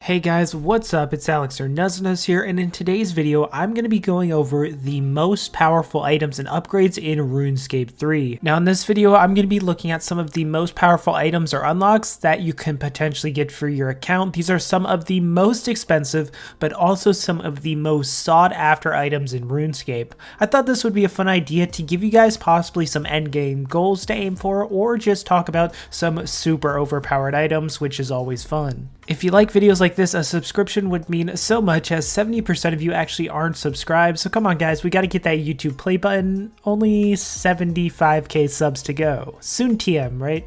Hey guys, what's up? It's Alex or Nuzz here, and in today's video, I'm going to be going over the most powerful items and upgrades in RuneScape 3. Now in this video, I'm going to be looking at some of the most powerful items or unlocks that you can potentially get for your account. These are some of the most expensive, but also some of the most sought after items in RuneScape. I thought this would be a fun idea to give you guys possibly some endgame goals to aim for, or just talk about some super overpowered items, which is always fun. If you like videos like this, a subscription would mean so much, as 70% of you actually aren't subscribed. So come on guys, we gotta get that YouTube play button. Only 75k subs to go. Soon TM, right?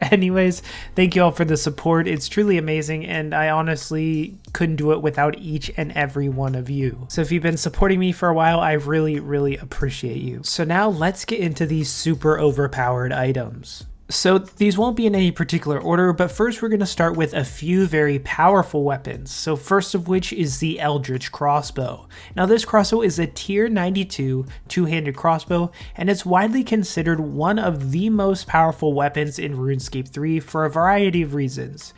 Anyways, thank you all for the support. It's truly amazing, and I honestly couldn't do it without each and every one of you. So if you've been supporting me for a while, I really appreciate you. So now let's get into these super overpowered items. So these won't be in any particular order, but first we're going to start with a few very powerful weapons. So first of which is the Eldritch Crossbow. Now this crossbow is a tier 92 two-handed crossbow, and it's widely considered one of the most powerful weapons in RuneScape 3 for a variety of reasons.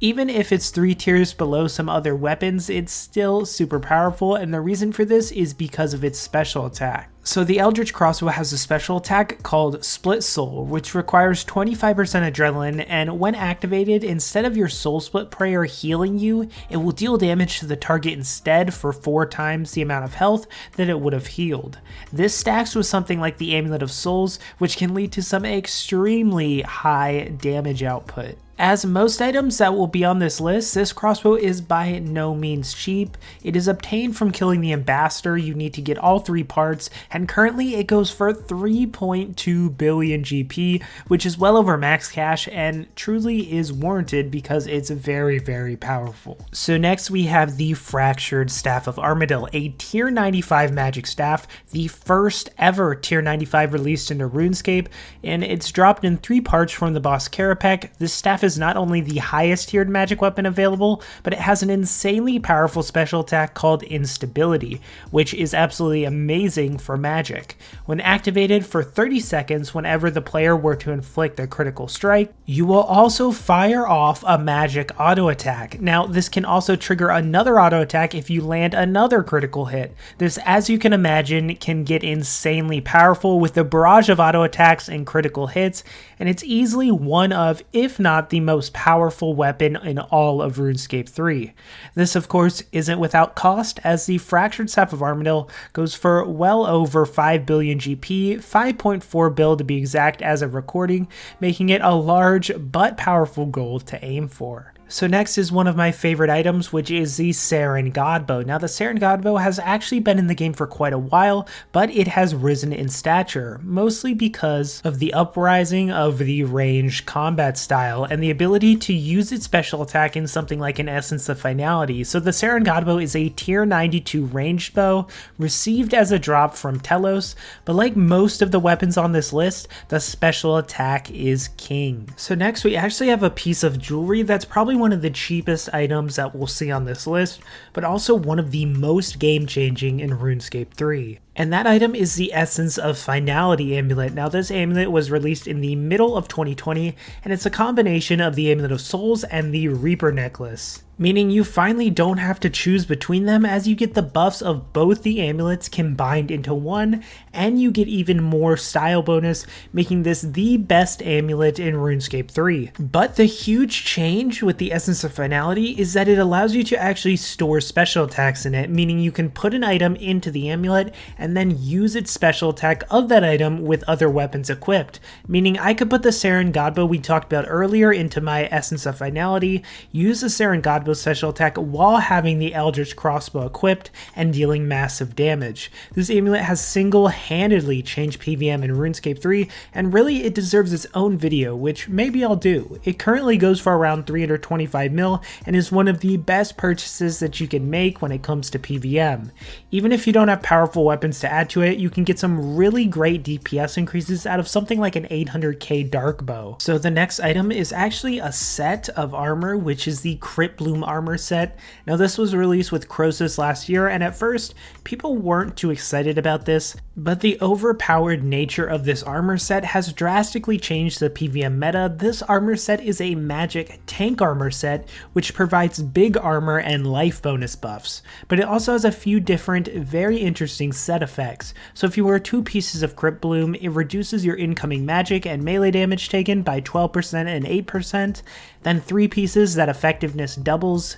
Even if it's 3 tiers below some other weapons, it's still super powerful, and the reason for this is because of its special attack. So the Eldritch Crossbow has a special attack called Split Soul, which requires 25% adrenaline, and when activated, instead of your soul split prayer healing you, it will deal damage to the target instead for 4 times the amount of health that it would have healed. This stacks with something like the Amulet of Souls, which can lead to some extremely high damage output. As most items that will be on this list, this crossbow is by no means cheap. It is obtained from killing the ambassador. You need to get all 3 parts, and currently it goes for 3.2 billion GP, which is well over max cash and truly is warranted because it's very powerful. So next we have the Fractured Staff of Armadyl, a tier 95 magic staff, the first ever tier 95 released into RuneScape, and it's dropped in 3 parts from the boss Karapek. This staff is not only the highest tiered magic weapon available, but it has an insanely powerful special attack called Instability, which is absolutely amazing for magic. When activated for 30 seconds whenever the player were to inflict a critical strike, you will also fire off a magic auto attack. Now this can also trigger another auto attack if you land another critical hit. This, as you can imagine, can get insanely powerful with a barrage of auto attacks and critical hits, and it's easily one of, if not the most powerful weapon in all of RuneScape 3. This of course isn't without cost, as the Fractured Staff of Armadyl goes for well over 5 billion GP, 5.4 bill to be exact as of recording, making it a large but powerful goal to aim for. So next is one of my favorite items, which is the Saren Godbow. Now the Saren Godbow has actually been in the game for quite a while, but it has risen in stature, mostly because of the uprising of the ranged combat style and the ability to use its special attack in something like an Essence of Finality. So the Saren Godbow is a tier 92 ranged bow, received as a drop from Telos, but like most of the weapons on this list, the special attack is king. So next we actually have a piece of jewelry that's probably one of the cheapest items that we'll see on this list, but also one of the most game-changing in RuneScape 3. And that item is the Essence of Finality amulet. Now this amulet was released in the middle of 2020, and it's a combination of the Amulet of Souls and the Reaper necklace, meaning you finally don't have to choose between them, as you get the buffs of both the amulets combined into one, and you get even more style bonus, making this the best amulet in RuneScape 3. But the huge change with the Essence of Finality is that it allows you to actually store special attacks in it, meaning you can put an item into the amulet and then use its special attack of that item with other weapons equipped. Meaning I could put the Saren Godbow we talked about earlier into my Essence of Finality, use the Saren Godbow special attack while having the Eldritch Crossbow equipped and dealing massive damage. This amulet has single-handedly changed PvM in RuneScape 3, and really it deserves its own video, which maybe I'll do. It currently goes for around 325 mil and is one of the best purchases that you can make when it comes to PvM. Even if you don't have powerful weapons to add to it, you can get some really great DPS increases out of something like an 800k dark bow. So the next item is actually a set of armor, which is the Crypt Blue Bloom armor set. Now this was released with Croesus last year, and at first people weren't too excited about this, but the overpowered nature of this armor set has drastically changed the PvM meta. This armor set is a magic tank armor set, which provides big armor and life bonus buffs, but it also has a few different, very interesting set effects. So if you wear 2 pieces of Crypt Bloom, it reduces your incoming magic and melee damage taken by 12% and 8%, then 3 pieces that effectiveness doubles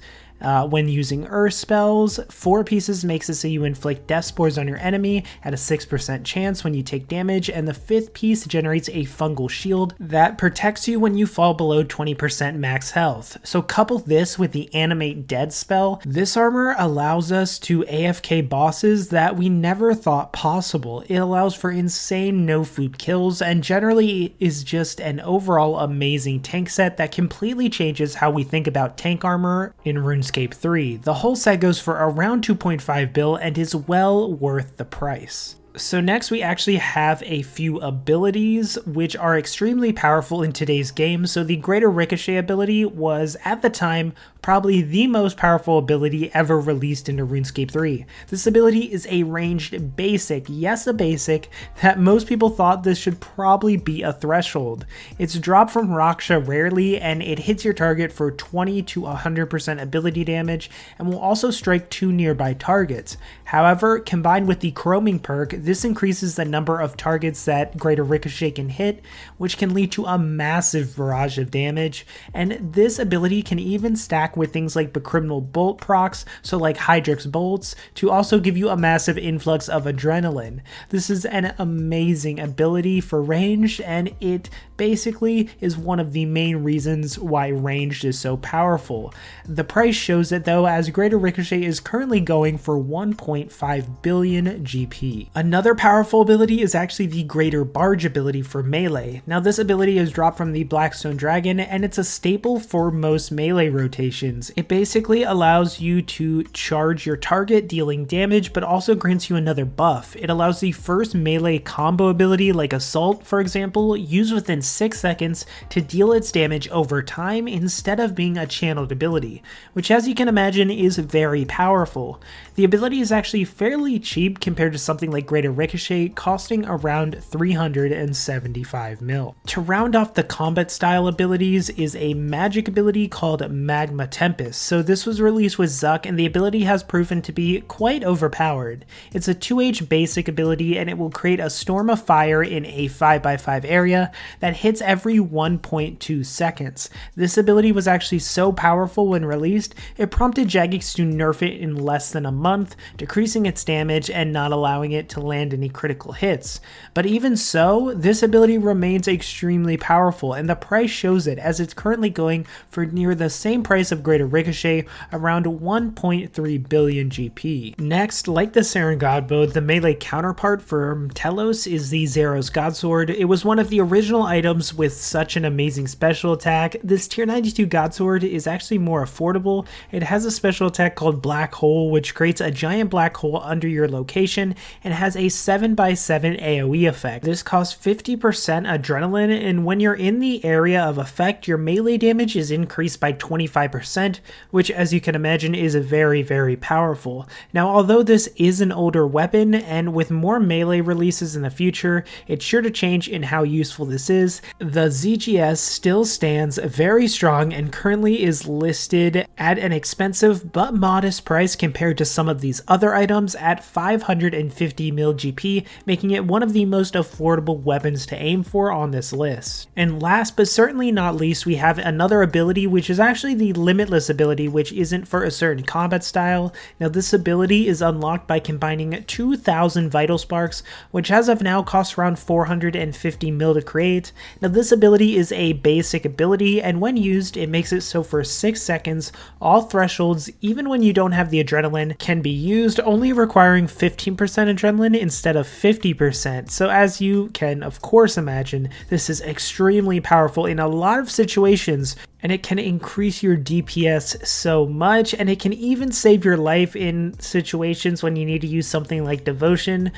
when using Earth spells. 4 pieces makes it so you inflict death spores on your enemy at a 6% chance when you take damage, and the 5th piece generates a fungal shield that protects you when you fall below 20% max health. So couple this with the Animate Dead spell, this armor allows us to AFK bosses that we never thought possible. It allows for insane no food kills and generally is just an overall amazing tank set that completely changes how we think about tank armor in Runescape 3. The whole set goes for around 2.5 bill and is well worth the price. So next we actually have a few abilities which are extremely powerful in today's game. So the Greater Ricochet ability was at the time probably the most powerful ability ever released into RuneScape 3. This ability is a ranged basic, yes a basic, that most people thought this should probably be a threshold. It's dropped from Raksha rarely and it hits your target for 20 to 100% ability damage and will also strike 2 nearby targets. However, combined with the Chroming perk, this increases the number of targets that Greater Ricochet can hit, which can lead to a massive barrage of damage, and this ability can even stack with things like Criminal Bolt procs, so like Hydrix Bolts, to also give you a massive influx of adrenaline. This is an amazing ability for ranged, and it basically is one of the main reasons why ranged is so powerful. The price shows it though, as Greater Ricochet is currently going for 1.5 billion GP. Another powerful ability is actually the Greater Barge ability for melee. Now this ability is dropped from the Blackstone Dragon and it's a staple for most melee rotations. It basically allows you to charge your target dealing damage but also grants you another buff. It allows the first melee combo ability like Assault for example used within 6 seconds to deal its damage over time instead of being a channeled ability, which as you can imagine is very powerful. The ability is actually fairly cheap compared to something like Greater Ricochet, costing around 375 mil. To round off the combat style abilities is a magic ability called Magma Tempest. So this was released with Zuck and the ability has proven to be quite overpowered. It's a 2H basic ability and it will create a storm of fire in a 5x5 area that hits every 1.2 seconds. This ability was actually so powerful when released, it prompted Jagex to nerf it in less than a month, decreasing its damage and not allowing it to land any critical hits. But even so, this ability remains extremely powerful and the price shows it, as it's currently going for near the same price of Greater Ricochet, around 1.3 billion GP. Next, like the Saren Godbow, the melee counterpart for Telos is the Zeros Godsword. It was one of the original items with such an amazing special attack. This tier 92 Godsword is actually more affordable. It has a special attack called Black Hole, which creates a giant black hole under your location and has a 7x7 AoE effect. This costs 50% adrenaline, and when you're in the area of effect, your melee damage is increased by 25%, which as you can imagine is very, very powerful. Now, although this is an older weapon, and with more melee releases in the future, it's sure to change in how useful this is, the ZGS still stands very strong and currently is listed at an expensive but modest price compared to some of these other items at 550 mil GP, making it one of the most affordable weapons to aim for on this list. And last but certainly not least, we have another ability which is actually the Limitless ability, which isn't for a certain combat style. Now this ability is unlocked by combining 2,000 Vital Sparks, which as of now costs around 450 mil to create. Now this ability is a basic ability, and when used it makes it so for 6 seconds all thresholds, even when you don't have the adrenaline, can be used, only requiring 15% adrenaline instead of 50%. So as you can of course imagine, this is extremely powerful in a lot of situations, and it can increase your DPS so much, and it can even save your life in situations when you need to use something like Devotion.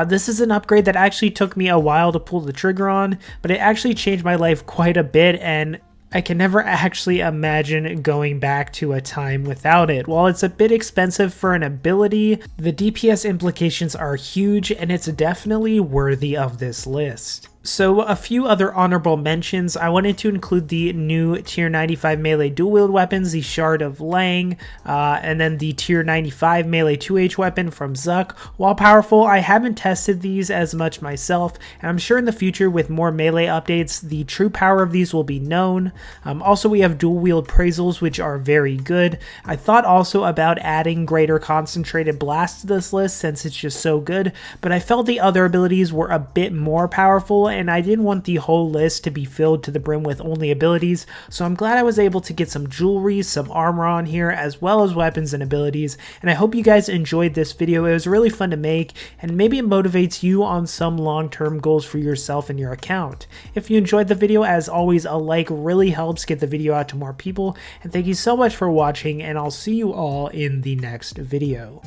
This is an upgrade that actually took me a while to pull the trigger on, but it actually changed my life quite a bit, and I can never actually imagine going back to a time without it. While it's a bit expensive for an ability, the DPS implications are huge and it's definitely worthy of this list. So a few other honorable mentions. I wanted to include the new tier 95 melee dual wield weapons, the Shard of Lang, and then the tier 95 melee 2H weapon from Zuck. While powerful, I haven't tested these as much myself, and I'm sure in the future with more melee updates, the true power of these will be known. Also, we have dual wield Praisals, which are very good. I thought also about adding Greater Concentrated Blast to this list since it's just so good, but I felt the other abilities were a bit more powerful and I didn't want the whole list to be filled to the brim with only abilities, so I'm glad I was able to get some jewelry, some armor on here, as well as weapons and abilities, and I hope you guys enjoyed this video. It was really fun to make, and maybe it motivates you on some long-term goals for yourself and your account. If you enjoyed the video, as always, a like really helps get the video out to more people, and thank you so much for watching, and I'll see you all in the next video.